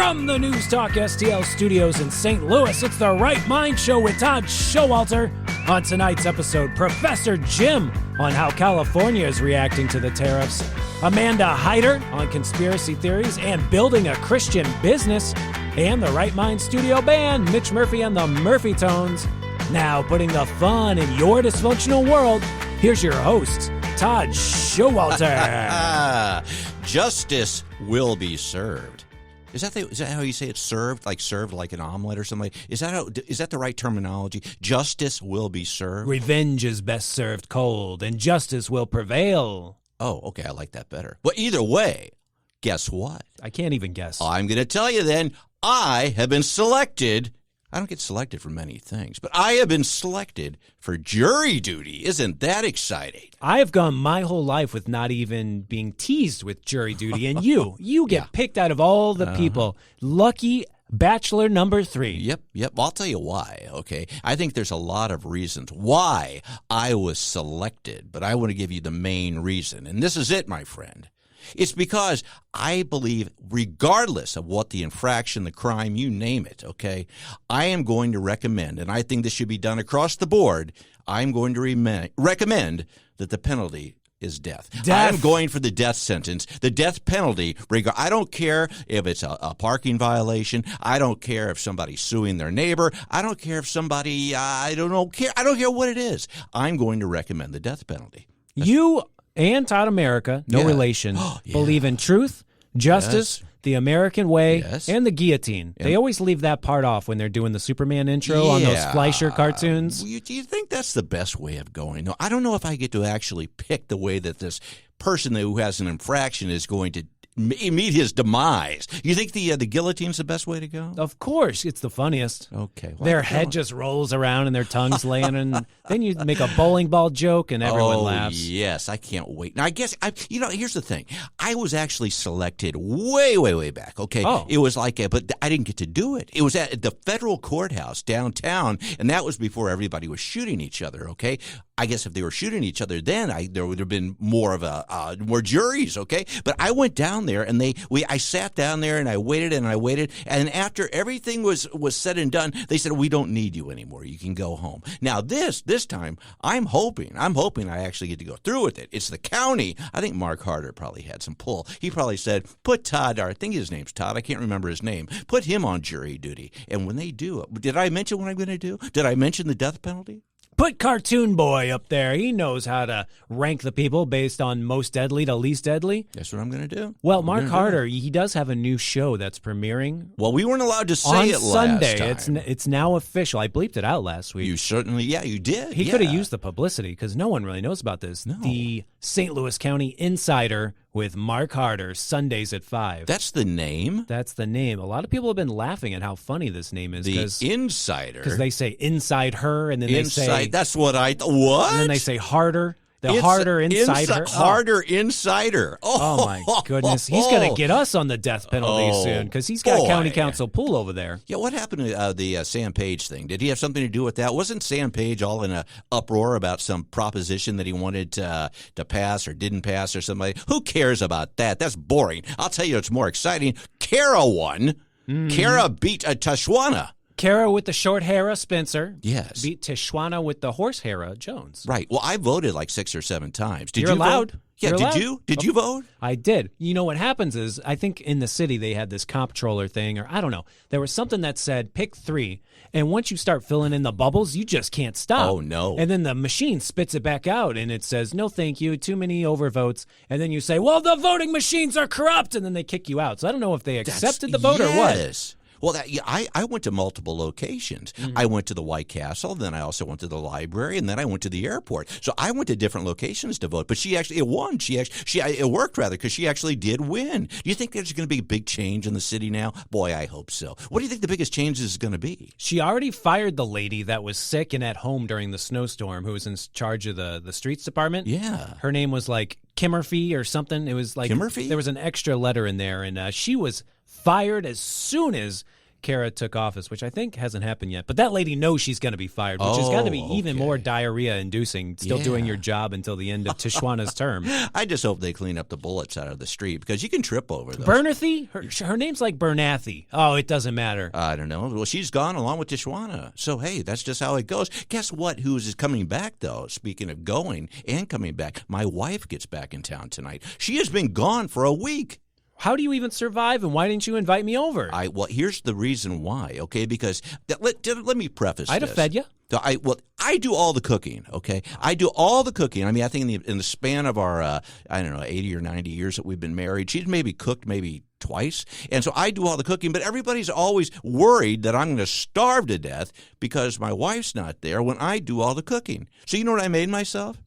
From the News Talk STL studios in St. Louis, it's the Right Mind Show with Todd Showalter. On tonight's episode, Professor Jim on how California is reacting to the tariffs, Amanda Hietter on conspiracy theories and building a Christian business, and the Right Mind Studio Band, Mitch Murphy and the Murphy Tones. Now, putting the fun in your dysfunctional world, here's your host, Todd Showalter. Justice will be served. Is that how you say it's served? Like served like an omelet or something? Is that the right terminology? Justice will be served? Revenge is best served cold, and justice will prevail. Oh, okay, I like that better. But either way, guess what? I can't even guess. I'm going to tell you then, I have been selected. I don't get selected for many things, but I have been selected for jury duty. Isn't that exciting? I have gone my whole life with not even being teased with jury duty, and you get picked out of all the people. Lucky bachelor number 3. Yep. I'll tell you why, okay? I think there's a lot of reasons why I was selected, but I want to give you the main reason, and this is it, my friend. It's because I believe, regardless of what the infraction, the crime, you name it, okay, I am going to recommend, and I think this should be done across the board, I'm going to recommend that the penalty is death. I'm going for the death sentence, the death penalty. I don't care if it's a parking violation. I don't care if somebody's suing their neighbor. I don't care if somebody, I don't care what it is. I'm going to recommend the death penalty. You and Todd America, no relation, believe in truth, justice, the American way, and the guillotine. They always leave that part off when they're doing the Superman intro on those Fleischer cartoons. Do you think that's the best way of going? No, I don't know if I get to actually pick the way that this person who has an infraction is going to meet his demise. You think the guillotine's the best way to go? Of course. It's the funniest. Okay. Well, their head just rolls around and their tongue's laying, and then you make a bowling ball joke and everyone laughs. Yes. I can't wait. Now, I guess, here's the thing. I was actually selected way back, okay? Oh. It was like, but I didn't get to do it. It was at the federal courthouse downtown, and that was before everybody was shooting each other, okay? I guess if they were shooting each other then, there would have been more of more juries, okay? But I went down there, and I sat down there, and I waited, and after everything was said and done, they said, we don't need you anymore. You can go home. Now, this time, I'm hoping I actually get to go through with it. It's the county. I think Mark Harder probably had some pull. He probably said, put Todd, I think his name's Todd, I can't remember his name, put him on jury duty. And when they do it, did I mention what I'm going to do? Did I mention the death penalty? Put Cartoon Boy up there. He knows how to rank the people based on most deadly to least deadly. That's what I'm going to do. Well, Mark Harder, he does have a new show that's premiering. Well, we weren't allowed to say it Sunday. last time. It's now official. I bleeped it out last week. You certainly, you did. He could have used the publicity because no one really knows about this. No. The St. Louis County Insider with Mark Harder, Sundays at 5. That's the name? That's the name. A lot of people have been laughing at how funny this name is. The Insider? Because they say inside her, and then they say... That's what I... What? And then they say Harder. Harder Insider. Harder Insider. Oh, my goodness. He's going to get us on the death penalty soon because he's got county council pull over there. Yeah, what happened to the Sam Page thing? Did he have something to do with that? Wasn't Sam Page all in an uproar about some proposition that he wanted to pass or didn't pass or something? Who cares about that? That's boring. I'll tell you it's more exciting. Kara won. Kara beat Tishaura. Kara with the short hair, Spencer. Yes. Beat Tishaura with the horse hair, Jones. Right. Well, I voted like 6 or 7 times. You're allowed. Vote? Yeah, You're did allowed. you? Did you vote? I did. You know what happens is, I think in the city they had this comptroller thing, or I don't know. There was something that said pick 3, and once you start filling in the bubbles, you just can't stop. Oh, no. And then the machine spits it back out, and it says, no thank you, too many overvotes. And then you say, well, the voting machines are corrupt, and then they kick you out. So I don't know if they accepted the vote or what. Well, I went to multiple locations. Mm-hmm. I went to the White Castle, then I also went to the library, and then I went to the airport. So I went to different locations to vote. But it won. It worked rather because she actually did win. Do you think there's going to be a big change in the city now? Boy, I hope so. What do you think the biggest change is going to be? She already fired the lady that was sick and at home during the snowstorm, who was in charge of the streets department. Yeah, her name was like Kimmerfee or something. It was like Kimmerfee? There was an extra letter in there, and she was fired as soon as Kara took office, which I think hasn't happened yet. But that lady knows she's going to be fired, which has got to be even more diarrhea-inducing, still doing your job until the end of Tishwana's term. I just hope they clean up the bullets out of the street because you can trip over those. Bernathy? Her name's like Bernathy. Oh, it doesn't matter. I don't know. Well, she's gone along with Tishwana. So, hey, that's just how it goes. Guess what? Who is coming back, though? Speaking of going and coming back, my wife gets back in town tonight. She has been gone for a week. How do you even survive, and why didn't you invite me over? Well, here's the reason why, okay? Because let me preface this. I'd have fed you. I do all the cooking, okay? I do all the cooking. I mean, I think in the span of our, 80 or 90 years that we've been married, she's maybe cooked twice. And so I do all the cooking, but everybody's always worried that I'm going to starve to death because my wife's not there when I do all the cooking. So you know what I made myself?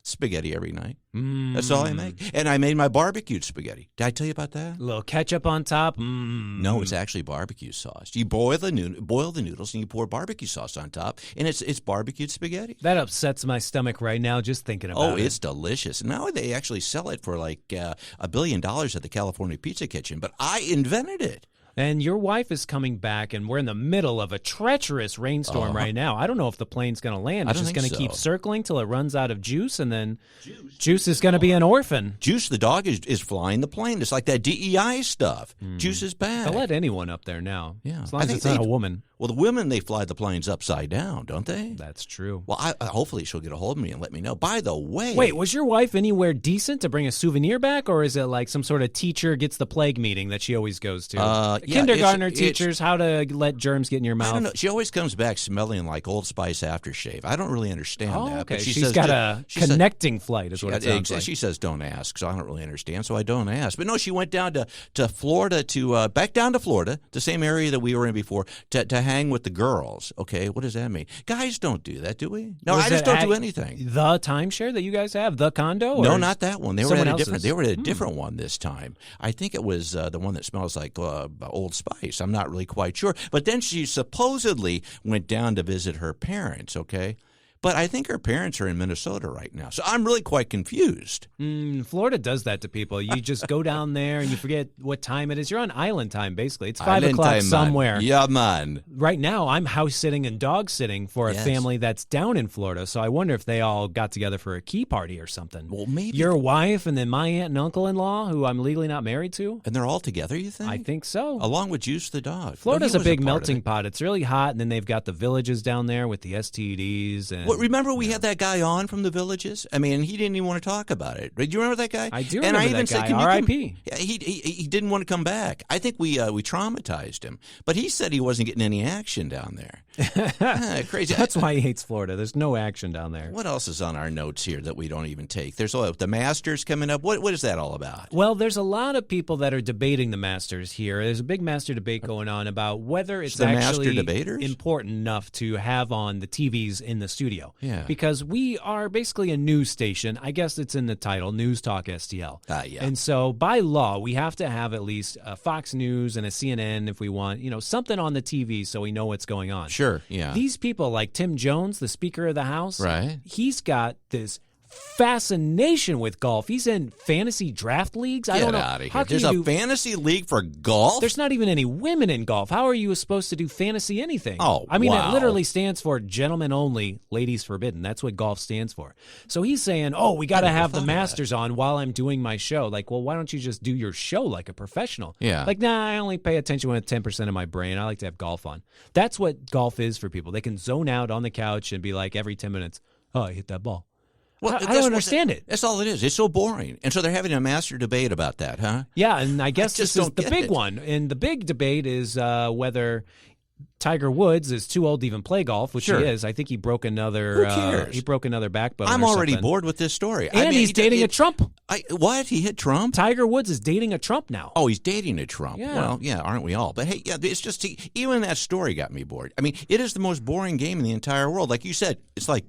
Spaghetti every night. That's all I make. And I made my barbecued spaghetti. Did I tell you about that? A little ketchup on top? No, it's actually barbecue sauce. You boil the noodles and you pour barbecue sauce on top, and it's barbecued spaghetti. That upsets my stomach right now just thinking about it. Oh, it's delicious. Now they actually sell it for like $1 billion at the California Pizza Kitchen, but I invented it. And your wife is coming back, and we're in the middle of a treacherous rainstorm right now. I don't know if the plane's going to land. It's just going to keep circling till it runs out of juice, and then Juice is going to be an orphan. Juice, the dog, is flying the plane. It's like that DEI stuff. Juice is back. They'll let anyone up there now, yeah. As long as it's not a woman. Well, the women, they fly the planes upside down, don't they? That's true. Well, hopefully she'll get a hold of me and let me know. By the way... Wait, was your wife anywhere decent to bring a souvenir back, or is it like some sort of teacher gets the plague meeting that she always goes to? Kindergartner teachers, how to let germs get in your mouth. I don't know. She always comes back smelling like Old Spice aftershave. I don't really understand that. Okay. But She's got a connecting flight is what it sounds like. She says don't ask, so I don't really understand, so I don't ask. But no, she went down to Florida, back down to Florida, the same area that we were in before, to hang with the girls. Okay, what does that mean? Guys don't do that, do we? No, I just don't do anything. The timeshare that you guys have, the condo? No, not that one. They were at a different one this time. I think it was the one that smells like Old Spice. I'm not really quite sure. But then she supposedly went down to visit her parents, okay? But I think her parents are in Minnesota right now. So I'm really quite confused. Florida does that to people. You just go down there and you forget what time it is. You're on island time, basically. It's 5 o'clock somewhere. Man. Yeah, man. Right now, I'm house sitting and dog sitting for a family that's down in Florida. So I wonder if they all got together for a key party or something. Well, maybe. Your wife and then my aunt and uncle-in-law, who I'm legally not married to. And they're all together, you think? I think so. Along with Juice the dog. Florida's a big melting pot. It's really hot, and then they've got the villages down there with the STDs. And remember we had that guy on from the villages? I mean, he didn't even want to talk about it. Do you remember that guy? I do remember that guy. R.I.P. He didn't want to come back. I think we traumatized him. But he said he wasn't getting any action down there. Crazy. That's why he hates Florida. There's no action down there. What else is on our notes here that we don't even take? There's the Masters coming up. What is that all about? Well, there's a lot of people that are debating the Masters here. There's a big Master debate going on about whether it's actually important enough to have on the TVs in the studio. Yeah. Because we are basically a news station. I guess it's in the title, News Talk STL. Yeah. And so by law, we have to have at least a Fox News and a CNN if we want, something on the TV so we know what's going on. Sure, yeah. These people like Tim Jones, the Speaker of the House, right? He's got this fascination with golf. He's in fantasy draft leagues. I don't know. Get out of here. There's a fantasy league for golf? There's not even any women in golf. How are you supposed to do fantasy anything? Oh, I mean, wow. It literally stands for gentlemen only, ladies forbidden. That's what golf stands for. So he's saying, we got to have the Masters on while I'm doing my show. Like, well, why don't you just do your show like a professional? Yeah. Like, I only pay attention with 10% of my brain. I like to have golf on. That's what golf is for people. They can zone out on the couch and be like every 10 minutes, I hit that ball. Well, I don't understand it. That's all it is. It's so boring. And so they're having a master debate about that, huh? Yeah, and I guess this is the big one. And the big debate is whether Tiger Woods is too old to even play golf, which he is. I think he broke another. Who cares? He broke another backbone. I'm already bored with this story. And he's dating a Trump. What? He hit Trump? Tiger Woods is dating a Trump now. Oh, he's dating a Trump. Yeah. Well, yeah, aren't we all? But hey, it's just even that story got me bored. I mean, it is the most boring game in the entire world. Like you said, it's like.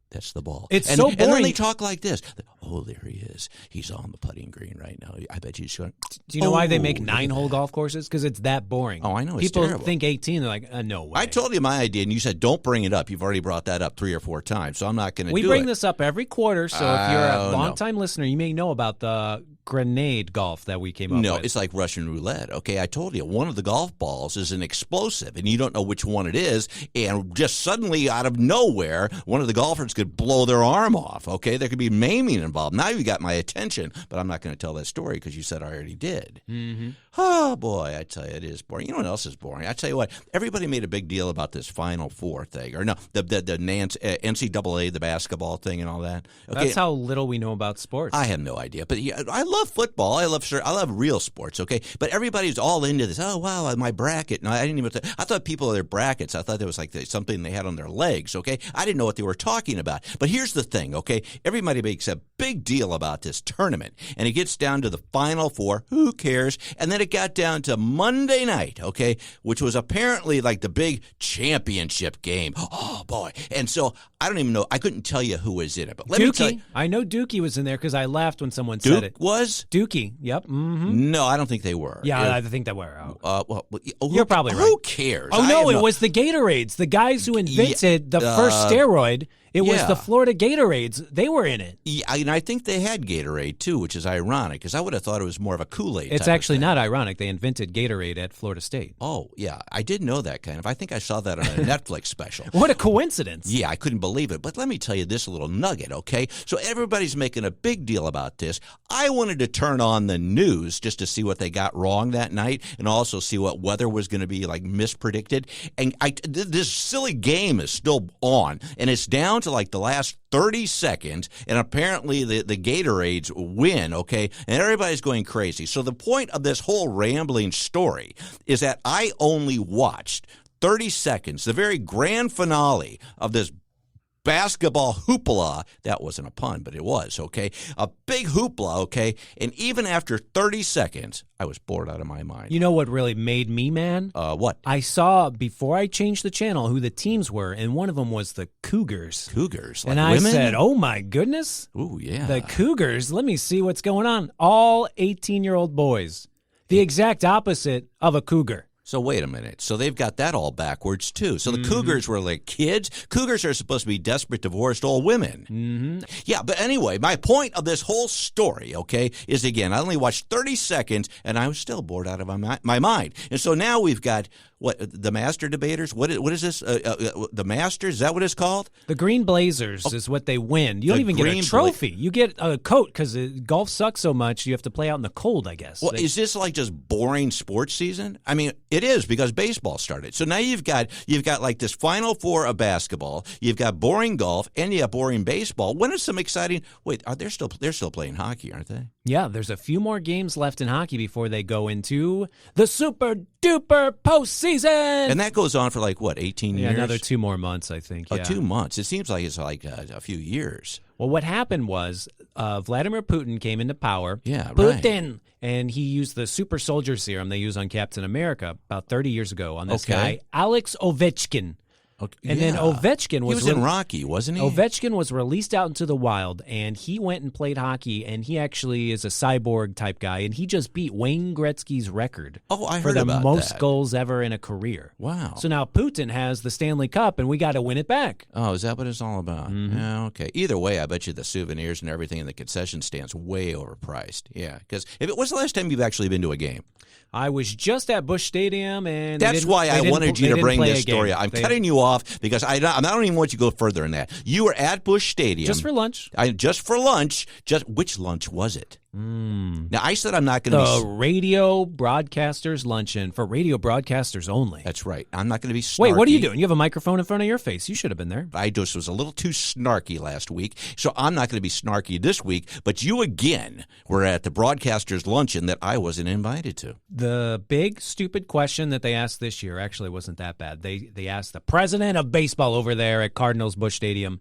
That's the ball. It's so boring. And then they talk like this. Oh, there he is. He's on the putting green right now. I bet he's going. Do you know why they make 9-hole golf courses? Because it's that boring. Oh, I know. It's People terrible. think 18. They're like, no way. I told you my idea, and you said don't bring it up. You've already brought that up 3 or 4 times, so I'm not going to do it. We bring this up every quarter, so if you're a long-time listener, you may know about the grenade golf that we came up with. No, it's like Russian roulette. Okay, I told you, one of the golf balls is an explosive, and you don't know which one it is, and just suddenly out of nowhere, one of the golfers could blow their arm off. Okay, there could be maiming involved. Now you got my attention, but I'm not going to tell that story because you said I already did. Mm-hmm. Oh, boy, I tell you, it is boring. You know what else is boring? I tell you what, everybody made a big deal about this Final Four thing, or no, the NCAA, the basketball thing and all that. Okay. That's how little we know about sports. I have no idea, but yeah, I love football. I love real sports. Okay, but everybody's all into this. Oh wow, my bracket. No, I didn't even. I thought people had their brackets. I thought there was like something they had on their legs. Okay, I didn't know what they were talking about. But here's the thing. Okay, everybody makes a big deal about this tournament, and it gets down to the Final Four. Who cares? And then it got down to Monday night. Okay, which was apparently like the big championship game. Oh boy, and so I don't even know. I couldn't tell you who was in it, but let me tell you. I know Dookie was in there because I laughed when someone said it. Duke was? Dookie, yep. Mm-hmm. No, I don't think they were. Yeah, I think they were. You're probably right. Who cares? Oh, no, it was the Gatorades. The guys who invented the first steroid. It was the Florida Gatorades. They were in it. Yeah, and I think they had Gatorade, too, which is ironic, because I would have thought it was more of a Kool-Aid It's actually not ironic. They invented Gatorade at Florida State. Oh, yeah. I did know that kind of. I think I saw that on a Netflix special. What a coincidence. Yeah, I couldn't believe it. But let me tell you this little nugget, okay? So everybody's making a big deal about this. I wanted to turn on the news just to see what they got wrong that night and also see what weather was going to be, like, mispredicted. And this silly game is still on, and it's down to, like, the last 30 seconds, and apparently the Gatorades win, okay? And everybody's going crazy. So the point of this whole rambling story is that I only watched 30 seconds, the very grand finale of this basketball hoopla. That wasn't a pun, but it was, okay? A big hoopla, okay? And even after 30 seconds, I was bored out of my mind. You know what really made me mad? What? I saw, before I changed the channel, who the teams were, and one of them was the Cougars. Cougars? Like and I women? said, oh my goodness. Ooh, yeah. The Cougars, let me see what's going on. All 18-year-old boys. The exact opposite of a Cougar. So wait a minute. So they've got that all backwards, too. So the Cougars were like kids. Cougars are supposed to be desperate, divorced old women. Mm-hmm. Yeah, but anyway, my point of this whole story, okay, is, again, I only watched 30 seconds, and I was still bored out of my mind. And so now we've got, the Master Debaters? What is this? The Masters? Is that what it's called? The Green Blazers is what they win. You don't even get a trophy. You get a coat because golf sucks so much you have to play out in the cold, I guess. Well, is this like just boring sports season? I mean, it is because baseball started. So now you've got like this Final Four of basketball. You've got boring golf, and you have boring baseball. When is some exciting? Wait, they're still playing hockey, aren't they? Yeah, there's a few more games left in hockey before they go into the super duper postseason. And that goes on for like, 18 years? Yeah, another 2 more months, I think. Oh, yeah. 2 months. It seems like it's like a few years. Well, what happened was Vladimir Putin came into power. Yeah, Putin! Right. And he used the super soldier serum they use on Captain America about 30 years ago on this guy, Alex Ovechkin. Okay, and then Ovechkin was in Rocky, wasn't he? Ovechkin was released out into the wild, and he went and played hockey, and he actually is a cyborg type guy, and he just beat Wayne Gretzky's record for the most goals ever in a career. Wow. So now Putin has the Stanley Cup, and we got to win it back. Oh, is that what it's all about? Mm-hmm. Yeah, okay. Either way, I bet you the souvenirs and everything in the concession stand's way overpriced. Yeah, because what's the last time you've actually been to a game? I was just at Busch Stadium, and that's why I wanted you to bring this story up. I'm cutting you off because I don't even want you to go further than that. You were at Busch Stadium just for lunch. Just for lunch. Which lunch was it? Now, I said I'm not going to be... The Radio Broadcasters Luncheon for radio broadcasters only. That's right. I'm not going to be snarky. Wait, what are you doing? You have a microphone in front of your face. You should have been there. I just was a little too snarky last week, so I'm not going to be snarky this week. But you, again, were at the Broadcasters Luncheon that I wasn't invited to. The big, stupid question that they asked this year actually wasn't that bad. They asked the president of baseball over there at Cardinals Busch Stadium,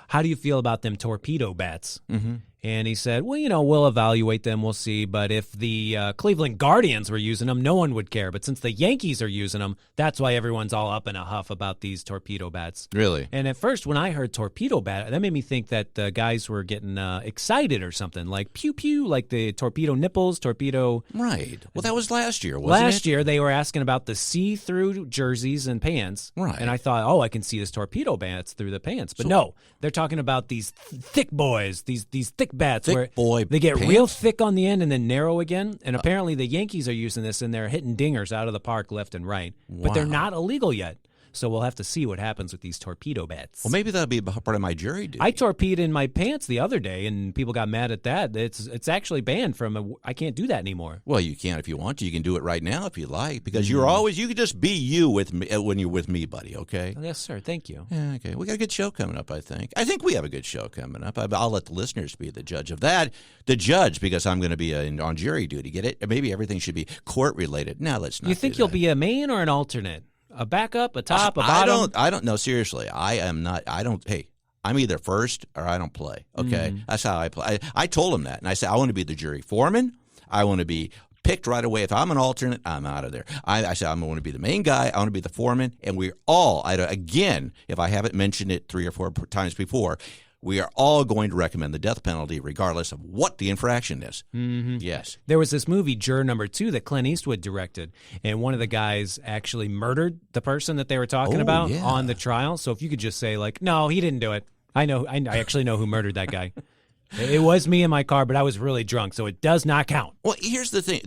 how do you feel about them torpedo bats? Mm-hmm. And he said, well, we'll evaluate them. We'll see. But if the Cleveland Guardians were using them, no one would care. But since the Yankees are using them, that's why everyone's all up in a huff about these torpedo bats. Really? And at first, when I heard torpedo bat, that made me think that the guys were getting excited or something, like pew-pew, like the torpedo nipples, torpedo. Right. Well, that was last year, wasn't it? Last year, they were asking about the see-through jerseys and pants. Right. And I thought, I can see this torpedo bats through the pants. But no, they're talking about these thick boys, these thick bats Thick where boy they get pants? real thick on the end and then narrow again. And apparently the Yankees are using this, and they're hitting dingers out of the park left and right. But they're not illegal yet. So we'll have to see what happens with these torpedo bats. Well, maybe that'll be part of my jury duty. I torpedoed in my pants the other day, and people got mad at that. It's actually banned from. I can't do that anymore. Well, you can if you want to. You can do it right now if you like, because you can just be you with me when you're with me, buddy. Okay. Yes, sir. Thank you. Yeah, okay. We got a good show coming up. I think we have a good show coming up. I'll let the listeners be the judge of that. The judge, because I'm going to be on jury duty. Get it? Maybe everything should be court related. No, let's not. You think you'll be a main or an alternate? A backup, a top, a bottom? I don't know. Seriously, I am not. I don't. Hey, I'm either first or I don't play. Okay, that's how I play. I told him that, and I said I want to be the jury foreman. I want to be picked right away. If I'm an alternate, I'm out of there. I said I'm going to be the main guy. I want to be the foreman, and we're all. Again, if I haven't mentioned it 3 or 4 times before, we are all going to recommend the death penalty regardless of what the infraction is. Mm-hmm. Yes. There was this movie, Juror Number 2, that Clint Eastwood directed, and one of the guys actually murdered the person that they were talking about on the trial. So if you could just say, like, no, he didn't do it. I actually know who murdered that guy. It was me in my car, but I was really drunk, so it does not count. Well, here's the thing.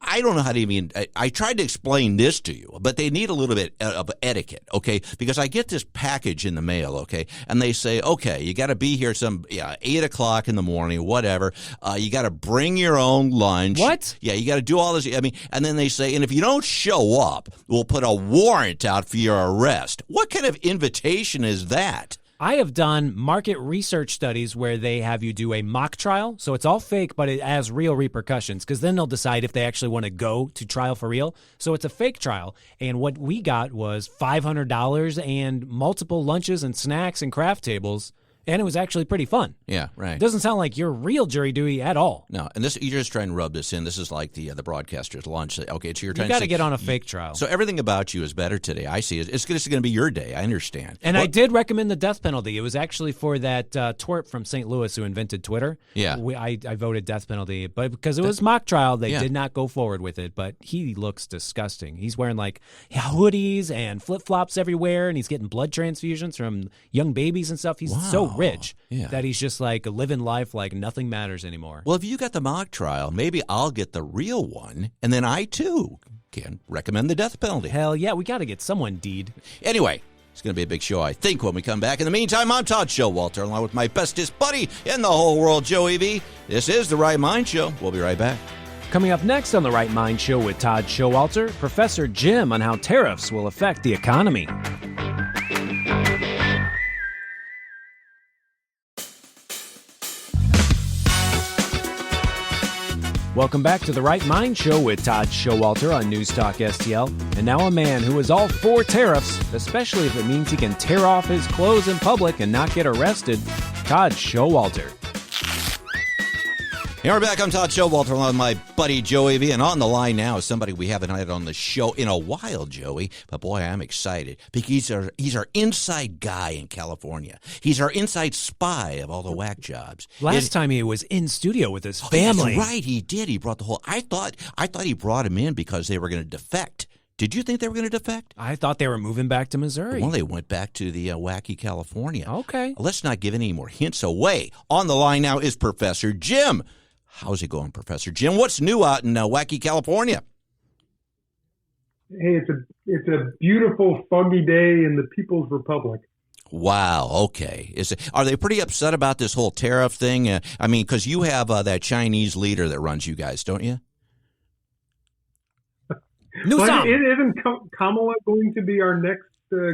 I don't know how to even – I tried to explain this to you, but they need a little bit of etiquette, okay? Because I get this package in the mail, okay, and they say, okay, you got to be here 8 o'clock in the morning, whatever. You got to bring your own lunch. What? Yeah, you got to do all this. I mean, and then they say, and if you don't show up, we'll put a warrant out for your arrest. What kind of invitation is that? I have done market research studies where they have you do a mock trial. So it's all fake, but it has real repercussions, because then they'll decide if they actually want to go to trial for real. So it's a fake trial. And what we got was $500 and multiple lunches and snacks and craft tables. And it was actually pretty fun. Yeah, right. It doesn't sound like your real jury duty at all. No, and this you're just trying to rub this in. This is like the broadcaster's lunch. Okay, it's your time. You got to get on a fake trial. So everything about you is better today. I see it. It's going to be your day. I understand. And I did recommend the death penalty. It was actually for that twerp from St. Louis who invented Twitter. Yeah. I voted death penalty, but because it was mock trial, they did not go forward with it. But he looks disgusting. He's wearing like hoodies and flip-flops everywhere, and he's getting blood transfusions from young babies and stuff. He's so rich. Yeah. That he's just like living life like nothing matters anymore. Well, if you got the mock trial, maybe I'll get the real one, and then I, too, can recommend the death penalty. Hell yeah, we got to get someone deed. Anyway, it's going to be a big show, I think, when we come back. In the meantime, I'm Todd Showalter, along with my bestest buddy in the whole world, Joey V. This is The Right Mind Show. We'll be right back. Coming up next on The Right Mind Show with Todd Showalter, Professor Jim on how tariffs will affect the economy. Welcome back to The Right Mind Show with Todd Showalter on News Talk STL. And now a man who is all for tariffs, especially if it means he can tear off his clothes in public and not get arrested, Todd Showalter. Here we're back. I'm Todd Showalter along with my buddy Joey V. And on the line now is somebody we haven't had on the show in a while, Joey. But boy, I'm excited because he's our inside guy in California. He's our inside spy of all the whack jobs. Last time he was in studio with his family. That's right, he did. He brought the whole. I thought he brought him in because they were going to defect. Did you think they were going to defect? I thought they were moving back to Missouri. Well, they went back to the wacky California. Okay. Let's not give any more hints away. On the line now is Professor Jim. How's it going, Professor Jim? What's new out in wacky California? Hey, it's a beautiful, foggy day in the People's Republic. Wow. Okay. Are they pretty upset about this whole tariff thing? I mean, because you have that Chinese leader that runs you guys, don't you? Isn't Kamala going to be our next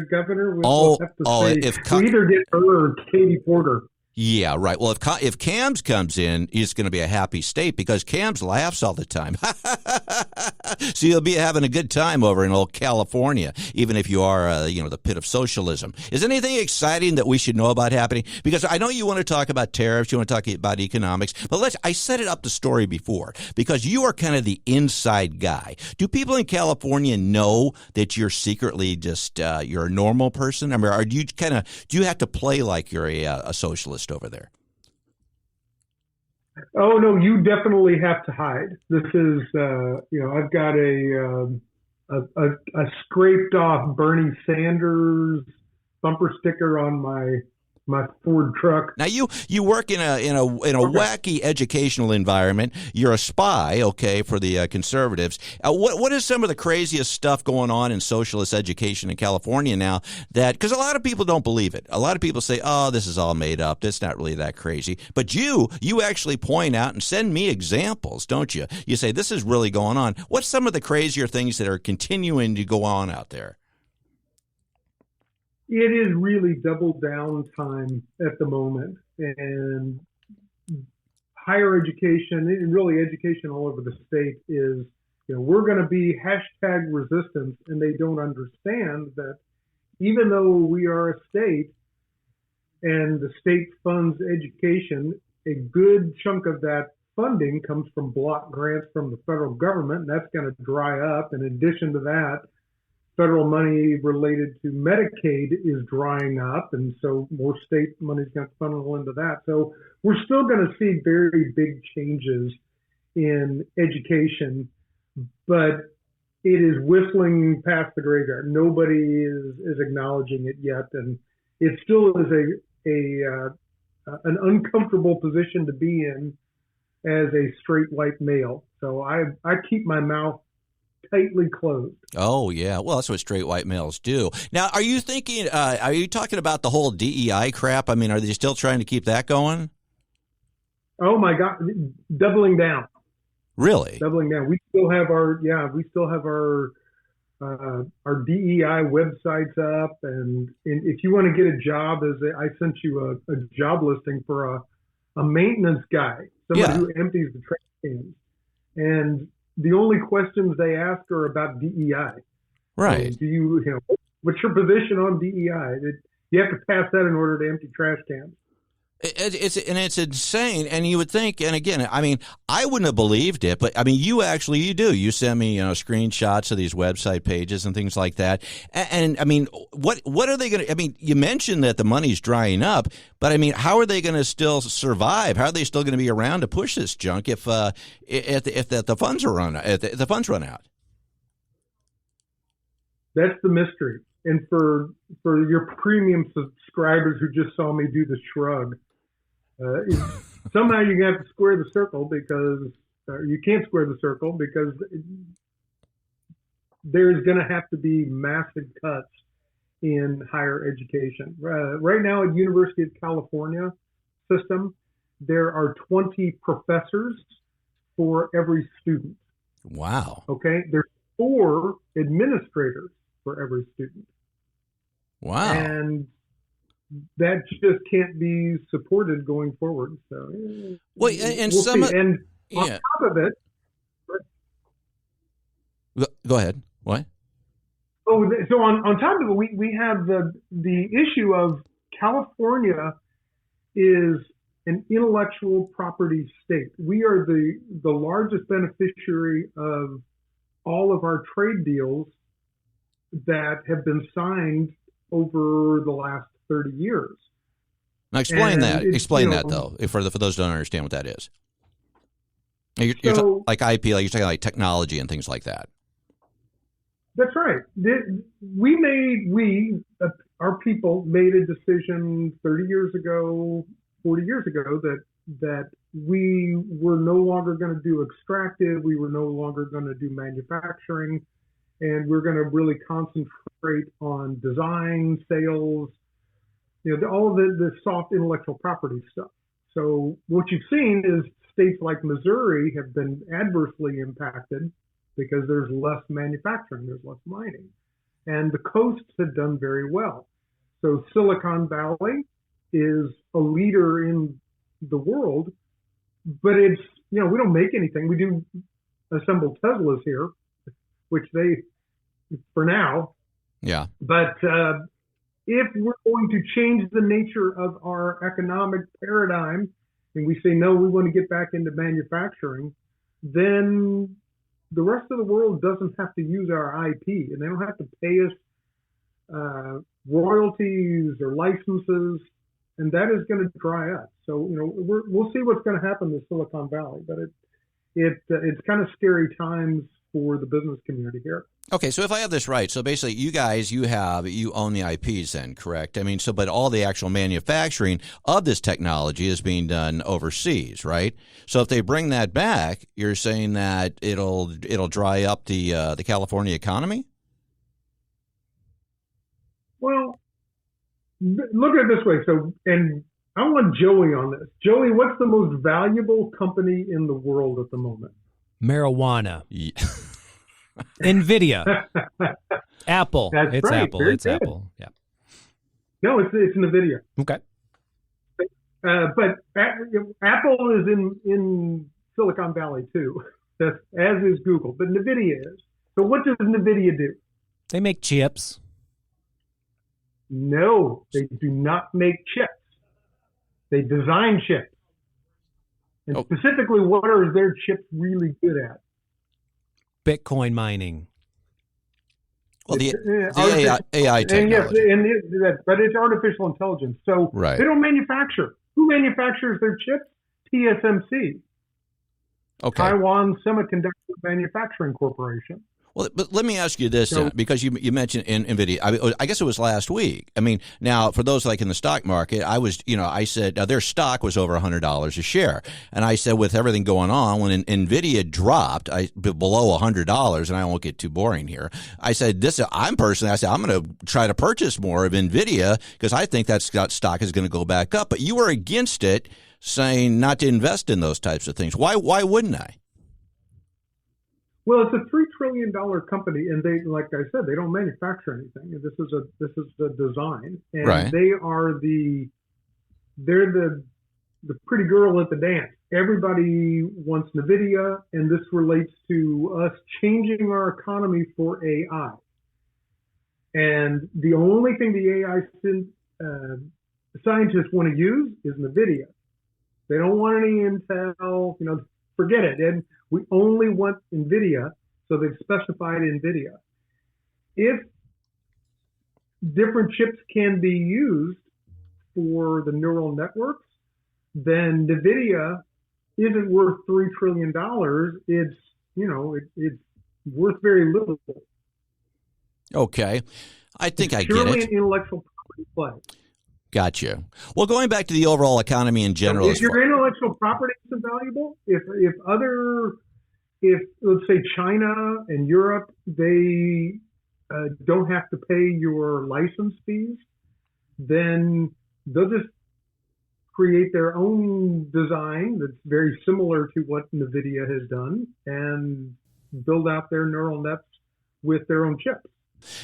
governor? We'll have to we either get her or Katie Porter. Yeah, right. Well, if Cams comes in, it's going to be a happy state because Cams laughs all the time. So you'll be having a good time over in old California, even if you are, the pit of socialism. Is anything exciting that we should know about happening? Because I know you want to talk about tariffs, you want to talk about economics, but I set it up the story before because you are kind of the inside guy. Do people in California know that you're secretly just you're a normal person? I mean, or do you have to play like you're a socialist over there? Oh no, you definitely have to hide. This is, I've got a scraped off Bernie Sanders bumper sticker on my my Ford truck. Now you work in a wacky educational environment. You're a spy, okay, for the conservatives. What is some of the craziest stuff going on in socialist education in California now? That because a lot of people don't believe it. A lot of people say, "Oh, this is all made up. It's not really that crazy." But you actually point out and send me examples, don't you? You say this is really going on. What's some of the crazier things that are continuing to go on out there? It is really double down time at the moment, and higher education and really education all over the state is, we're going to be #resistance, and they don't understand that even though we are a state and the state funds education, a good chunk of that funding comes from block grants from the federal government, and that's going to dry up. And in addition to that, federal money related to Medicaid is drying up, and so more state money is going to funnel into that. So we're still going to see very big changes in education, but it is whistling past the graveyard. Nobody is acknowledging it yet, and it still is an uncomfortable position to be in as a straight white male. So I keep my mouth tightly closed. Oh, yeah. Well, that's what straight white males do. Now, are you talking about the whole DEI crap? I mean, are they still trying to keep that going? Oh, my God. Doubling down. Really? Doubling down. We still have our DEI websites up. And if you want to get a job, I sent you a job listing for a maintenance guy, somebody who empties the trash cans. And the only questions they ask are about DEI. Right. What's your position on DEI? You have to pass that in order to empty trash cans. It's insane. And you would think, and again, I mean, I wouldn't have believed it, but I mean, you do. You send me, screenshots of these website pages and things like that. And I mean, what are they going to, I mean, you mentioned that the money's drying up, but I mean, how are they going to still survive? How are they still going to be around to push this junk if the funds run out? That's the mystery. And for your premium subscribers who just saw me do the shrug, somehow you're going to have to square the circle because you can't square the circle because there's going to have to be massive cuts in higher education. Right now at University of California system, there are 20 professors for every student. Wow. Okay. There's 4 administrators for every student. Wow. And that just can't be supported going forward. So, well, and we'll some see. And on top of it, go ahead. What? Oh, so on top of it, we have the issue of California is an intellectual property state. We are the largest beneficiary of all of our trade deals that have been signed over the last 30 years. Now explain that. Explain that though, for those who don't understand what that is. You're like IP, like you're talking like technology and things like that. That's right. Our people made a decision 30 years ago, 40 years ago that we were no longer going to do extractive, we were no longer going to do manufacturing, and we're going to really concentrate on design, sales, all of the soft intellectual property stuff. So what you've seen is states like Missouri have been adversely impacted because there's less manufacturing, there's less mining. And the coasts have done very well. So Silicon Valley is a leader in the world, but it's, we don't make anything. We do assemble Teslas here, which they, for now. Yeah. But if we're going to change the nature of our economic paradigm and we say, no, we want to get back into manufacturing, then the rest of the world doesn't have to use our IP and they don't have to pay us royalties or licenses, and that is going to dry up. So, we'll see what's going to happen with Silicon Valley, but it's kind of scary times for the business community here. Okay, so if I have this right, so basically you guys, you own the IPs then, correct? I mean, but all the actual manufacturing of this technology is being done overseas, right? So if they bring that back, you're saying that it'll dry up the California economy? Well, look at it this way. So, and I want Joey on this. Joey, what's the most valuable company in the world at the moment? Marijuana. Yeah. NVIDIA. Apple. That's it's right. Apple. Very it's good. Apple. Yeah. No, it's NVIDIA. Okay. But Apple is in Silicon Valley too, as is Google. But NVIDIA is. So what does NVIDIA do? They make chips. No, they do not make chips. They design chips. And specifically, what are their chips really good at? Bitcoin mining. Well, the AI technology. And yes, but it's artificial intelligence. So right. They don't manufacture. Who manufactures their chips? TSMC. Okay. Taiwan Semiconductor Manufacturing Corporation. Well, but let me ask you this, because you mentioned NVIDIA. I guess it was last week. I mean, now for those like in the stock market, I said their stock was over $100 a share, and I said with everything going on, when NVIDIA dropped below $100, and I won't get too boring here, I said I'm going to try to purchase more of NVIDIA because I think that stock is going to go back up. But you were against it, saying not to invest in those types of things. Why wouldn't I? Well, it's a $3 trillion company, and they, like I said, they don't manufacture anything. This is the design, and right. they're the pretty girl at the dance. Everybody wants NVIDIA, and this relates to us changing our economy for AI. And the only thing the AI scientists want to use is NVIDIA. They don't want any Intel, forget it. And we only want NVIDIA, so they've specified NVIDIA. If different chips can be used for the neural networks, then NVIDIA isn't worth $3 trillion. It's worth very little. Okay. I think I get it. Purely an intellectual property play. Gotcha. Well, going back to the overall economy in general. If your intellectual property isn't valuable, if let's say China and Europe, they don't have to pay your license fees, then they'll just create their own design that's very similar to what NVIDIA has done and build out their neural nets with their own chips.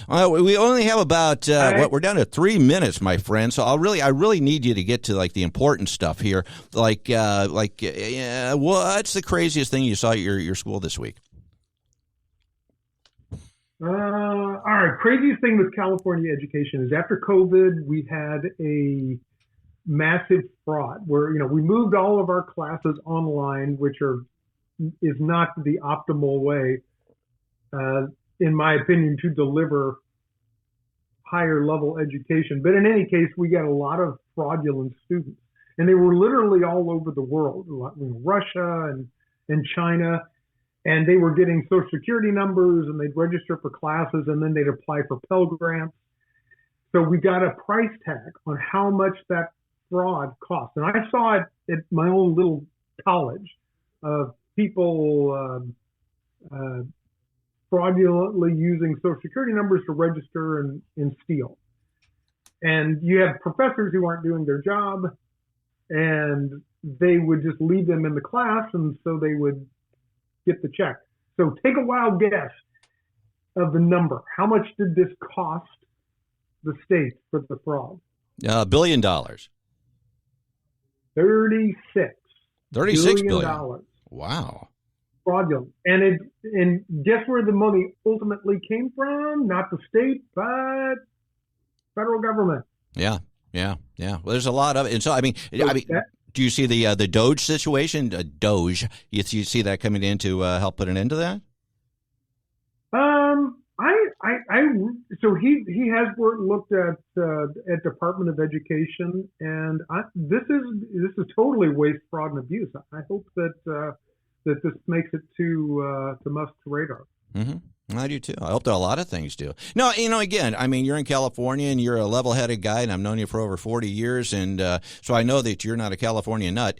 We only have about we're down to 3 minutes, my friend. So I really need you to get to like the important stuff here. What's the craziest thing you saw at your school this week? All right, craziest thing with California education is after COVID, we had a massive fraud where we moved all of our classes online, which is not the optimal way. In my opinion, to deliver higher level education. But in any case, we got a lot of fraudulent students. And they were literally all over the world, Russia and China. And they were getting Social Security numbers, and they'd register for classes, and then they'd apply for Pell Grants. So we got a price tag on how much that fraud cost. And I saw it at my own little college of people fraudulently using Social Security numbers to register and steal. And you have professors who aren't doing their job, and they would just leave them in the class, and so they would get the check. So take a wild guess of the number. How much did this cost the state for the fraud? $1 billion. $36 billion. Wow. Fraudulent. And guess where the money ultimately came from? Not the state, but federal government. Yeah. Well, there's a lot of it. And so, do you see the Doge situation? Doge. You see that coming in to help put an end to that? So he has looked at Department of Education, and this is totally waste, fraud, and abuse. I hope that this makes it to Musk's radar. Mm-hmm. I do too. I hope that a lot of things do. No, again, I mean, you're in California and you're a level-headed guy, and I've known you for over 40 years, and so I know that you're not a California nut.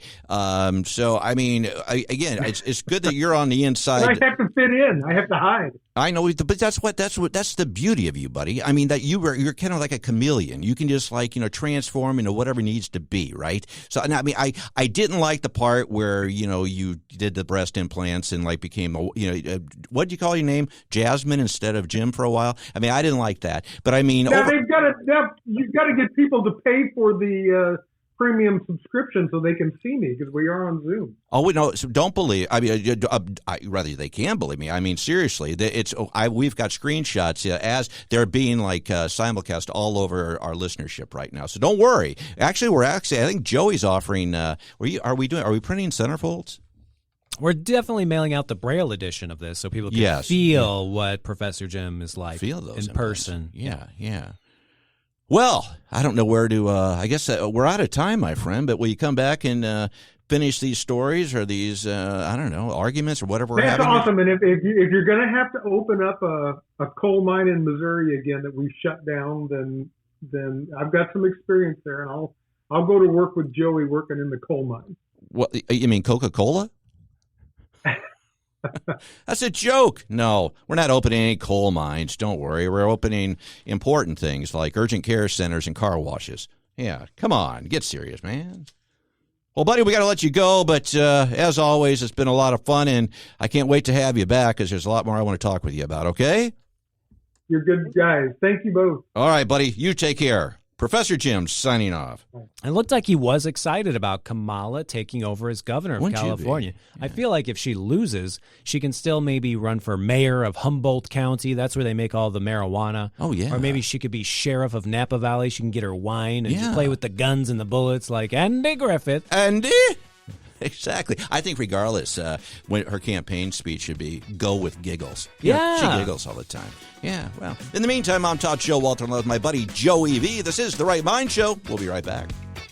So, I mean, again, it's good that you're on the inside. I have to fit in. I have to hide. I know, but that's the beauty of you, buddy. I mean, that you're kind of like a chameleon. You can just transform into whatever needs to be, right? So, I mean, I didn't like the part where you did the breast implants and became what did you call your name? Jasmine instead of Jim for a while. I mean, I didn't like that, but I mean, now you've got to get people to pay for the premium subscription so they can see me because we are on Zoom. Oh, no, so don't believe. I mean, rather they can believe me. I mean, seriously, we've got screenshots as they're being simulcast all over our listenership right now. So don't worry. Actually, I think Joey's offering. Are we printing centerfolds? We're definitely mailing out the Braille edition of this so people can feel what Professor Jim is like in person. Yeah. Well, I don't know where to I guess we're out of time, my friend, but will you come back and finish these stories or these, I don't know, arguments or whatever we're having? That's awesome. And if you're going to have to open up a coal mine in Missouri again that we've shut down, then I've got some experience there, and I'll go to work with Joey working in the coal mine. What, you mean Coca-Cola? That's a joke. No, we're not opening any coal mines. Don't worry. We're opening important things like urgent care centers and car washes. Yeah, come on. Get serious, man. Well, buddy, we got to let you go, but as always, it's been a lot of fun, and I can't wait to have you back because there's a lot more I want to talk with you about, okay? You're good guys. Thank you both. All right, buddy. You take care. Professor Jim signing off. It looked like he was excited about Kamala taking over as governor of California. Yeah. I feel like if she loses, she can still maybe run for mayor of Humboldt County. That's where they make all the marijuana. Oh, yeah. Or maybe she could be sheriff of Napa Valley. She can get her wine and play with the guns and the bullets like Andy Griffith. Andy? Exactly. I think regardless, when her campaign speech should be "Go with giggles." She giggles all the time. Yeah. Well, in the meantime, I'm Todd Showalter with my buddy Joey V. This is The Right Mind Show. We'll be right back.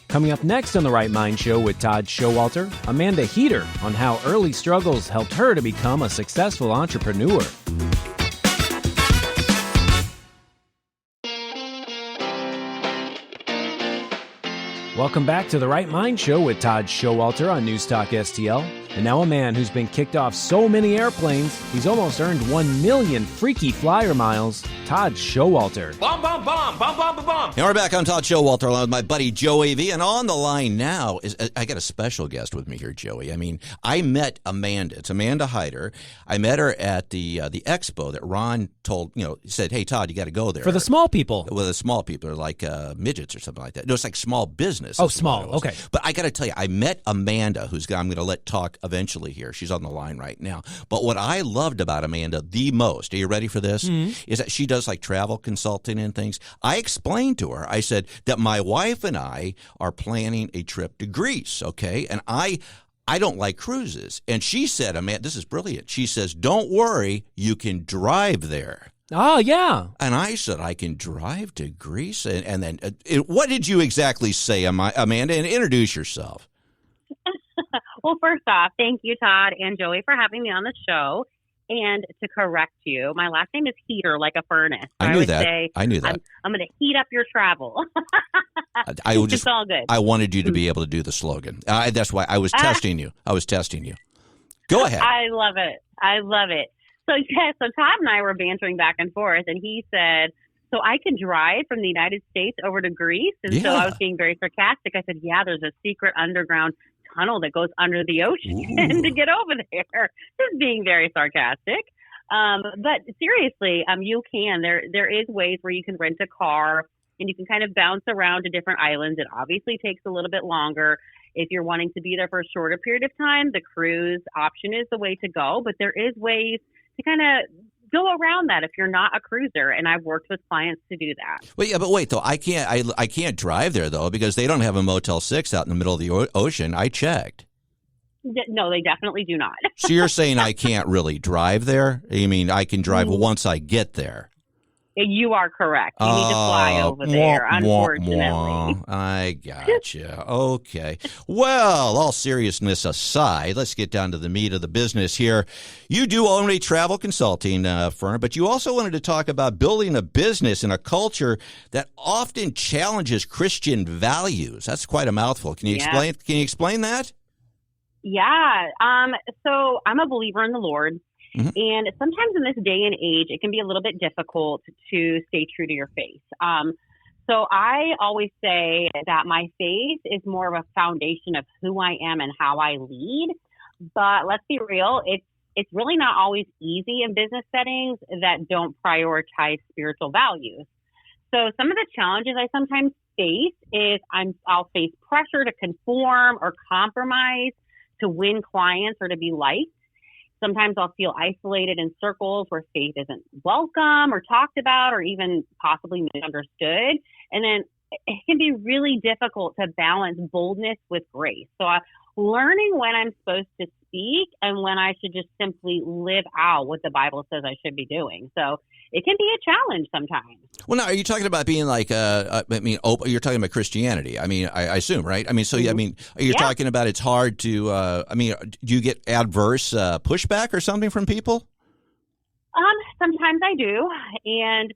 Coming up next on The Right Mind Show with Todd Showalter, Amanda Hietter on how early struggles helped her to become a successful entrepreneur. Welcome back to The Right Mind Show with Todd Showalter on News Talk STL. And now a man who's been kicked off so many airplanes, he's almost earned 1 million freaky flyer miles. Todd Showalter. Bomb, bomb, bomb, bomb, bomb, bomb. And we're back on Todd Showalter along with my buddy Joey V. And on the line now is I got a special guest with me here, Joey. I mean, I met Amanda. It's Amanda Hietter. I met her at the expo that Ron said, hey, Todd, you got to go there. For the small people. Well, the small people are like midgets or something like that. No, it's like small business. Oh, small. Okay. But I got to tell you, I met Amanda, I'm going to let talk eventually here. She's on the line right now. But what I loved about Amanda the most, are you ready for this? Mm-hmm. Is that she does like travel consulting and things. I explained to her, I said that my wife and I are planning a trip to Greece, okay? And I don't like cruises. And she said, Amanda, this is brilliant. She says, don't worry, you can drive there. Oh, yeah. And I said, I can drive to Greece? And then what did you exactly say, Amanda? And introduce yourself. Well, first off, thank you, Todd and Joey, for having me on the show. And to correct you, my last name is Heater, like a furnace. So I knew that. I'm going to heat up your travel. It's all good. I wanted you to be able to do the slogan. That's why I was testing you. Go ahead. I love it. So Todd and I were bantering back and forth, and he said, so I can drive from the United States over to Greece? And so I was being very sarcastic. I said, yeah, there's a secret underground tunnel that goes under the ocean to get over there. Just being very sarcastic. But seriously, you can. There is ways where you can rent a car and you can kind of bounce around to different islands. It obviously takes a little bit longer. If you're wanting to be there for a shorter period of time, the cruise option is the way to go. But there is ways to kind of go around that if you're not a cruiser, and I've worked with clients to do that. Well, yeah, but wait, though, I can't drive there, though, because they don't have a Motel 6 out in the middle of the ocean. I checked. No, they definitely do not. So you're saying I can't really drive there? You mean I can drive once I get there? You are correct. You need to fly over there, unfortunately. I gotcha. Okay. Well, all seriousness aside, let's get down to the meat of the business here. You do own a travel consulting firm, but you also wanted to talk about building a business in a culture that often challenges Christian values. That's quite a mouthful. Can you explain? Can you explain that? Yeah. So I'm a believer in the Lord. Mm-hmm. And sometimes in this day and age, it can be a little bit difficult to stay true to your faith. So I always say that my faith is more of a foundation of who I am and how I lead. But let's be real, it's really not always easy in business settings that don't prioritize spiritual values. So some of the challenges I sometimes face is I'll face pressure to conform or compromise to win clients or to be liked. Sometimes I'll feel isolated in circles where faith isn't welcome or talked about or even possibly misunderstood. And then it can be really difficult to balance boldness with grace. So learning when I'm supposed to speak and when I should just simply live out what the Bible says I should be doing. So it can be a challenge sometimes. Well, now, are you talking about being like, you're talking about Christianity? I mean, I assume, right? I mean, so, you're talking about it's hard to, do you get adverse pushback or something from people? Sometimes I do. And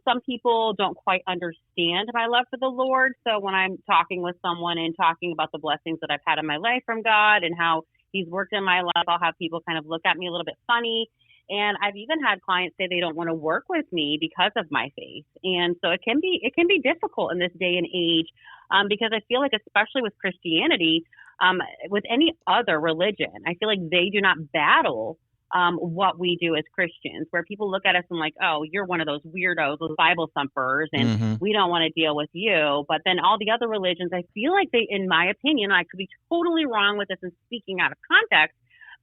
some people don't quite understand my love for the Lord. So when I'm talking with someone and talking about the blessings that I've had in my life from God and how He's worked in my life, I'll have people kind of look at me a little bit funny. And I've even had clients say they don't want to work with me because of my faith. And so it can be difficult in this day and age because I feel like, especially with Christianity, with any other religion, I feel like they do not battle what we do as Christians, where people look at us and like, oh, you're one of those weirdos, those Bible thumpers, and we don't want to deal with you. But then all the other religions, I feel like they, in my opinion, I could be totally wrong with this and speaking out of context,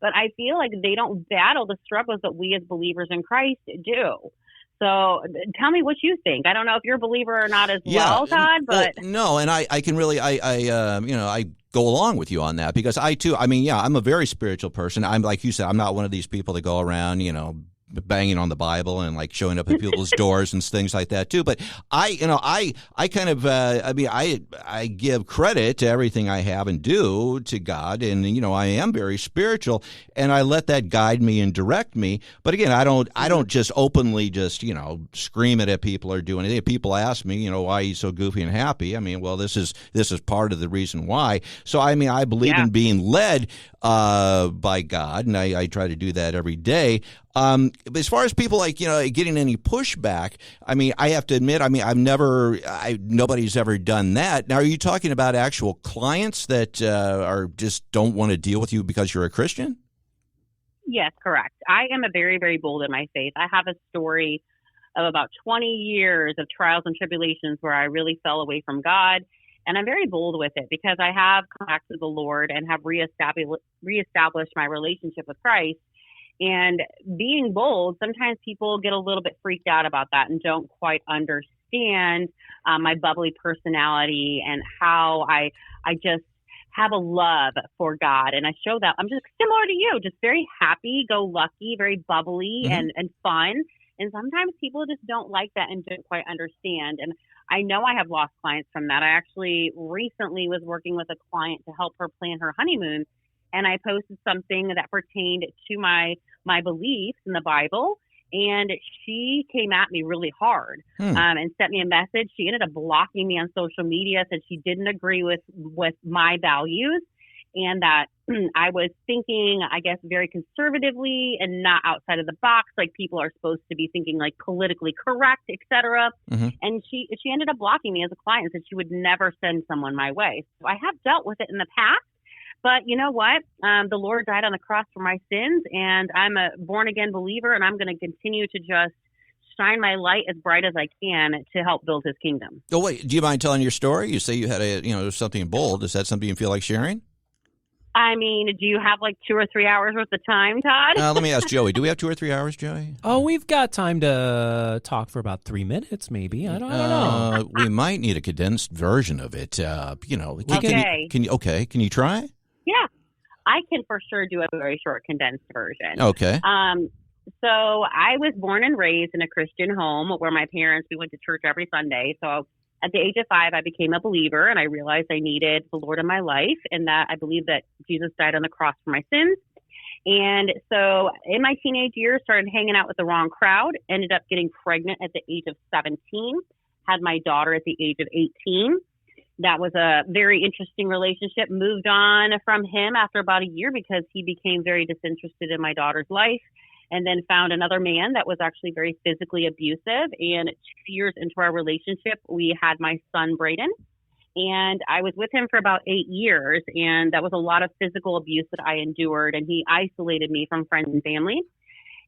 but I feel like they don't battle the struggles that we as believers in Christ do. So tell me what you think. I don't know if you're a believer or not as well, Todd, but no, and I can really, I go along with you on that because I too, I'm a very spiritual person. I'm like you said, I'm not one of these people that go around, banging on the Bible and like showing up at people's doors and things like that too. But I kind of, I give credit to everything I have and do to God. And, I am very spiritual and I let that guide me and direct me. But again, I don't just openly just, scream it at people or do anything. If people ask me, why are you so goofy and happy? This is part of the reason why. So, I believe in being led by God, and I try to do that every day. But as far as people like, getting any pushback, I have to admit, nobody's ever done that. Now, are you talking about actual clients that are just don't want to deal with you because you're a Christian? Yes, correct. I am a very, very bold in my faith. I have a story of about 20 years of trials and tribulations where I really fell away from God. And I'm very bold with it because I have come back to the Lord and have reestablished my relationship with Christ. And being bold, sometimes people get a little bit freaked out about that and don't quite understand my bubbly personality and how I just have a love for God. And I show that I'm just similar to you, just very happy, go lucky, very bubbly and fun. And sometimes people just don't like that and don't quite understand. And I know I have lost clients from that. I actually recently was working with a client to help her plan her honeymoon. And I posted something that pertained to my beliefs in the Bible. And she came at me really hard and sent me a message. She ended up blocking me on social media, said she didn't agree with my values and that I was thinking, I guess, very conservatively and not outside of the box, like people are supposed to be thinking like politically correct, et cetera. And she ended up blocking me as a client and said she would never send someone my way. So I have dealt with it in the past. But you know what? The Lord died on the cross for my sins, and I'm a born-again believer, and I'm going to continue to just shine my light as bright as I can to help build His kingdom. Oh, wait. Do you mind telling your story? You say you had something bold. Is that something you feel like sharing? Do you have like 2 or 3 hours worth of time, Todd? Let me ask Joey. Do we have 2 or 3 hours, Joey? Oh, we've got time to talk for about 3 minutes, maybe. I don't know. We might need a condensed version of it. Okay. Can you try? Yeah, I can for sure do a very short condensed version. Okay. So I was born and raised in a Christian home where my parents, we went to church every Sunday. So at the age of 5, I became a believer, and I realized I needed the Lord in my life, and that I believe that Jesus died on the cross for my sins. And so in my teenage years, started hanging out with the wrong crowd, ended up getting pregnant at the age of 17, had my daughter at the age of 18. That was a very interesting relationship. Moved on from him after about a year because he became very disinterested in my daughter's life, and then found another man that was actually very physically abusive. And 2 years into our relationship, we had my son, Braden. And I was with him for about 8 years, and that was a lot of physical abuse that I endured, and he isolated me from friends and family.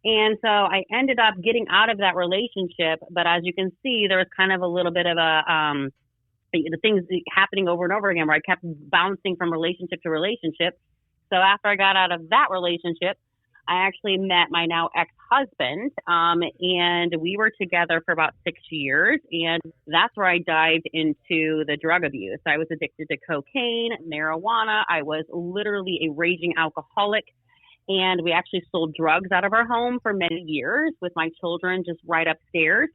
And so I ended up getting out of that relationship, but as you can see, there was kind of a little bit of the things happening over and over again where I kept bouncing from relationship to relationship. So after I got out of that relationship, I actually met my now ex-husband, and we were together for about 6 years, and that's where I dived into the drug abuse. I was addicted to cocaine, marijuana. I was literally a raging alcoholic, and we actually sold drugs out of our home for many years with my children just right upstairs,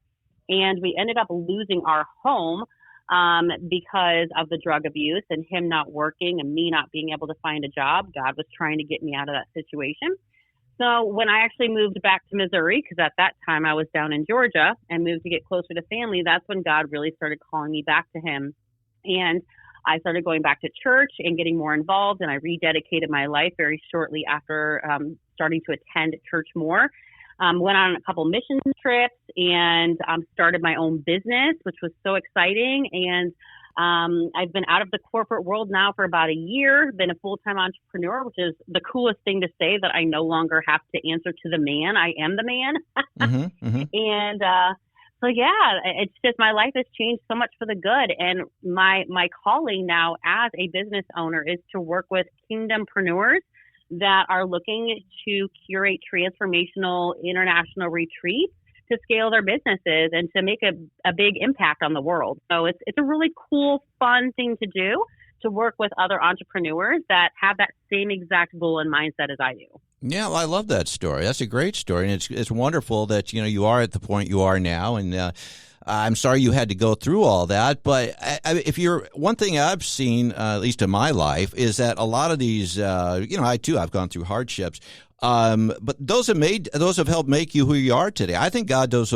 and we ended up losing our home because of the drug abuse and him not working and me not being able to find a job. God was trying to get me out of that situation. So when I actually moved back to Missouri, because at that time I was down in Georgia and moved to get closer to family, that's when God really started calling me back to him. And I started going back to church and getting more involved, and I rededicated my life very shortly after starting to attend church more. Went on a couple mission trips and started my own business, which was so exciting. And I've been out of the corporate world now for about a year, been a full-time entrepreneur, which is the coolest thing to say, that I no longer have to answer to the man. I am the man. And so, yeah, it's just my life has changed so much for the good. And my calling now as a business owner is to work with kingdompreneurs that are looking to curate transformational international retreats to scale their businesses and to make a big impact on the world. So it's a really cool, fun thing to do, to work with other entrepreneurs that have that same exact goal and mindset as I do. Yeah, well, I love that story. That's a great story, and it's wonderful that you are at the point you are now, and I'm sorry you had to go through all that. But if you're one thing I've seen, at least in my life, is that a lot of these, I've gone through hardships. But those have helped make you who you are today. I think God does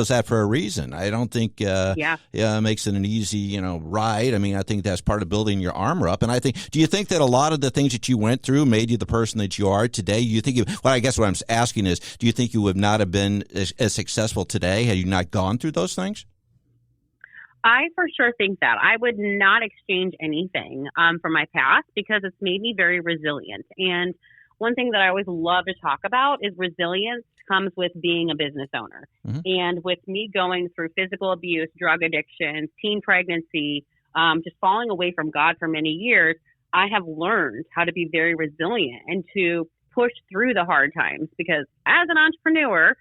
that for a reason. I don't think makes it an easy ride. I mean, I think that's part of building your armor up. And do you think that a lot of the things that you went through made you the person that you are today? I guess what I'm asking is, do you think you would not have been as successful today had you not gone through those things? I for sure think that. I would not exchange anything from my past, because it's made me very resilient. And one thing that I always love to talk about is resilience comes with being a business owner. Mm-hmm. And with me going through physical abuse, drug addiction, teen pregnancy, just falling away from God for many years, I have learned how to be very resilient and to push through the hard times, because as an entrepreneur,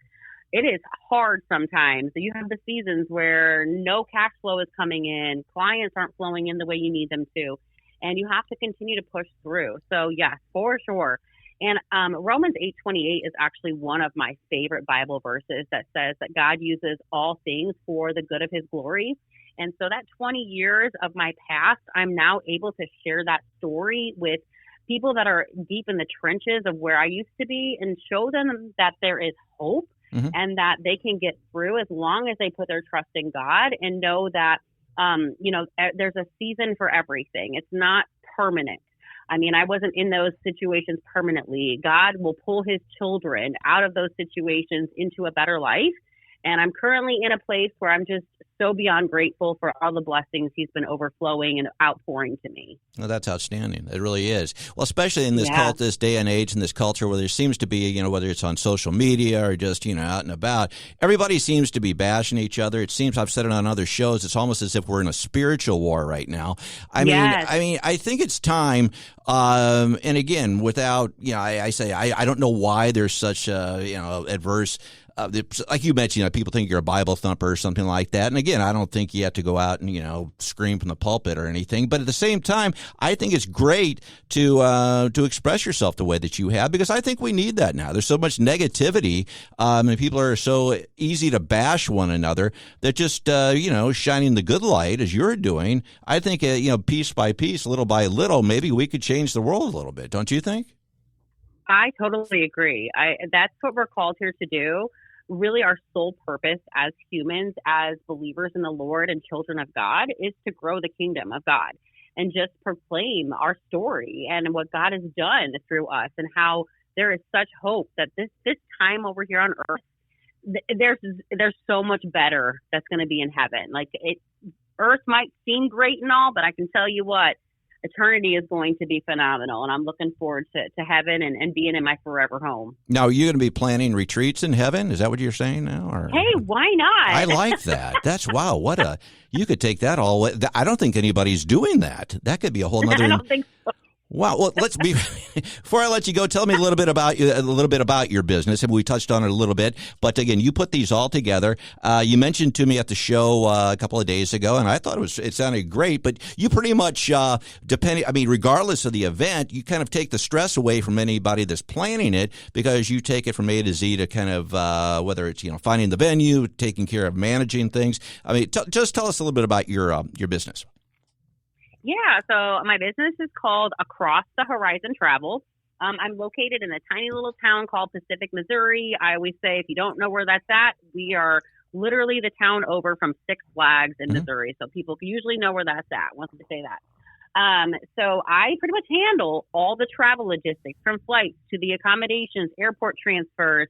it is hard sometimes. You have the seasons where no cash flow is coming in, clients aren't flowing in the way you need them to, and you have to continue to push through. So yes, for sure. And Romans 8:28 is actually one of my favorite Bible verses that says that God uses all things for the good of his glory. And so that 20 years of my past, I'm now able to share that story with people that are deep in the trenches of where I used to be, and show them that there is hope. Mm-hmm. And that they can get through as long as they put their trust in God and know that, there's a season for everything. It's not permanent. I mean, I wasn't in those situations permanently. God will pull his children out of those situations into a better life. And I'm currently in a place where I'm just so beyond grateful for all the blessings he's been overflowing and outpouring to me. Well, that's outstanding. It really is. Well, especially in this this day and age, in this culture where there seems to be, whether it's on social media or just, out and about, everybody seems to be bashing each other. It seems, I've said it on other shows, it's almost as if we're in a spiritual war right now. I mean, I think it's time. And again, without, I say, I don't know why there's such adverse like you mentioned, people think you're a Bible thumper or something like that. And again, I don't think you have to go out and, scream from the pulpit or anything. But at the same time, I think it's great to express yourself the way that you have, because I think we need that now. There's so much negativity, and people are so easy to bash one another that just, shining the good light as you're doing, I think, piece by piece, little by little, maybe we could change the world a little bit. Don't you think? I totally agree. That's what we're called here to do. Really, our sole purpose as humans, as believers in the Lord and children of God, is to grow the kingdom of God and just proclaim our story and what God has done through us, and how there is such hope that this time over here on earth, there's so much better that's going to be in heaven. Like, earth might seem great and all, but I can tell you what, eternity is going to be phenomenal, and I'm looking forward to heaven and being in my forever home. Now, are you going to be planning retreats in heaven? Is that what you're saying now? Or? Hey, why not? I like that. That's, wow, you could take that all away. I don't think anybody's doing that. That could be a whole nother. I don't think so. Wow. Well, before I let you go, tell me a little bit about your business. And we touched on it a little bit, but again, you put these all together. You mentioned to me at the show a couple of days ago, and I thought it sounded great, but you pretty much, regardless of the event, you kind of take the stress away from anybody that's planning it, because you take it from A to Z to kind of, whether it's, finding the venue, taking care of managing things. I mean, just tell us a little bit about your business. Yeah, so my business is called Across the Horizon Travel. I'm located in a tiny little town called Pacific, Missouri. I always say, if you don't know where that's at, we are literally the town over from Six Flags in Missouri. So people usually know where that's at once they say that. So I pretty much handle all the travel logistics, from flights to the accommodations, airport transfers,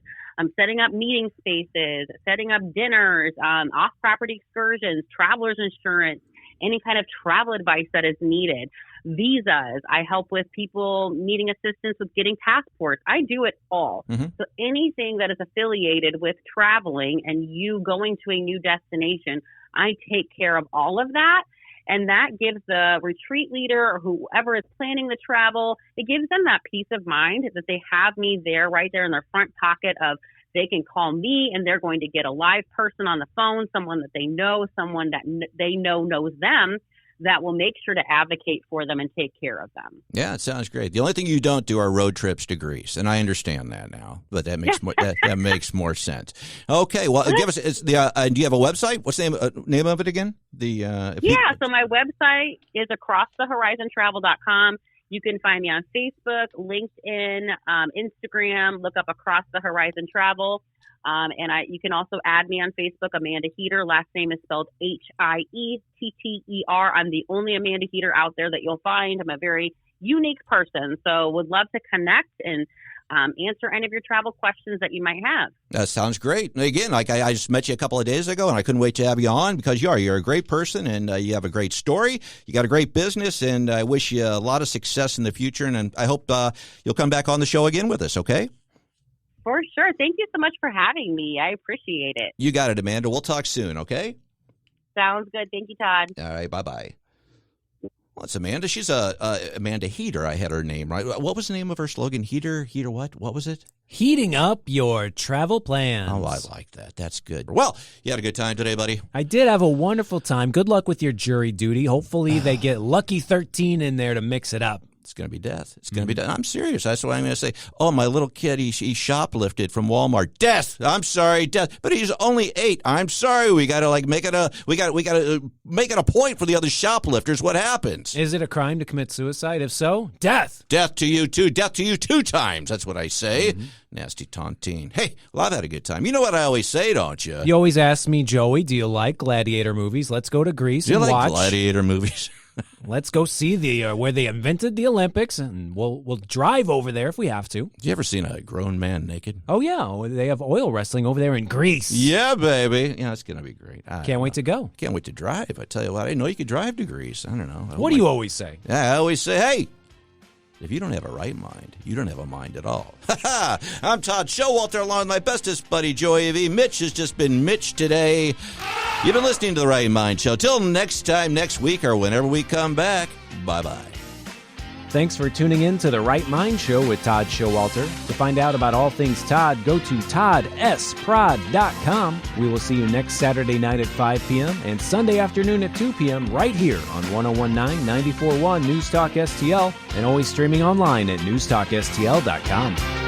setting up meeting spaces, setting up dinners, off-property excursions, traveler's insurance, any kind of travel advice that is needed, visas. I help with people needing assistance with getting passports. I do it all. So anything that is affiliated with traveling and you going to a new destination, I take care of all of that. And that gives the retreat leader or whoever is planning the travel, it gives them that peace of mind that they have me there, right there in their front pocket of, they can call me and they're going to get a live person on the phone, someone that they know, someone that they know knows them, that will make sure to advocate for them and take care of them. Yeah, it sounds great. The only thing you don't do are road trips to Greece, and I understand that now, but that makes more that makes more sense. Okay, well, give us do you have a website? What's the name of it again? So my website is acrossthehorizontravel.com. You can find me on Facebook, LinkedIn, Instagram. Look up Across the Horizon Travel. You can also add me on Facebook, Amanda Hietter. Last name is spelled Hietter. I'm the only Amanda Hietter out there that you'll find. I'm a very unique person, so would love to connect and answer any of your travel questions that you might have. That sounds great. And again, like I just met you a couple of days ago, and I couldn't wait to have you on, because you're a great person, and you have a great story. You got a great business, and I wish you a lot of success in the future. And I hope you'll come back on the show again with us, okay? For sure. Thank you so much for having me. I appreciate it. You got it, Amanda. We'll talk soon, okay? Sounds good. Thank you, Todd. All right. Bye-bye. Well, it's Amanda. She's Amanda Hietter. I had her name right. What was the name of her slogan? Heater what? What was it? Heating up your travel plans. Oh, I like that. That's good. Well, you had a good time today, buddy? I did have a wonderful time. Good luck with your jury duty. Hopefully they get Lucky 13 in there to mix it up. It's going to be death. It's going to be death. I'm serious. That's what I'm going to say. Oh, my little kid, he shoplifted from Walmart. Death. I'm sorry, death. But he's only 8. I'm sorry. We got to make it a point for the other shoplifters. What happens? Is it a crime to commit suicide? If so, death. Death to you too. Death to you 2 times. That's what I say. Nasty tontine. Hey, well, I've had a good time. You know what I always say, don't you? You always ask me, Joey, do you like gladiator movies? Let's go to Greece and watch. Do you like gladiator movies? Let's go see where they invented the Olympics, and we'll drive over there if we have to. You ever seen a grown man naked? Oh, yeah. They have oil wrestling over there in Greece. Yeah, baby. Yeah, it's going to be great. Can't wait to go. Can't wait to drive. I tell you what, I didn't know you could drive to Greece. I don't know. What do you always say? I always say, hey, if you don't have a right mind, you don't have a mind at all. I'm Todd Showalter, along with my bestest buddy, Joey V. Mitch has just been Mitch today. You've been listening to The Right Mind Show. Till next time, next week, or whenever we come back, bye-bye. Thanks for tuning in to The Right Mind Show with Todd Showalter. To find out about all things Todd, go to toddsprod.com. We will see you next Saturday night at 5 p.m. and Sunday afternoon at 2 p.m. right here on 101.9 94.1 News Talk STL, and always streaming online at newstalkstl.com.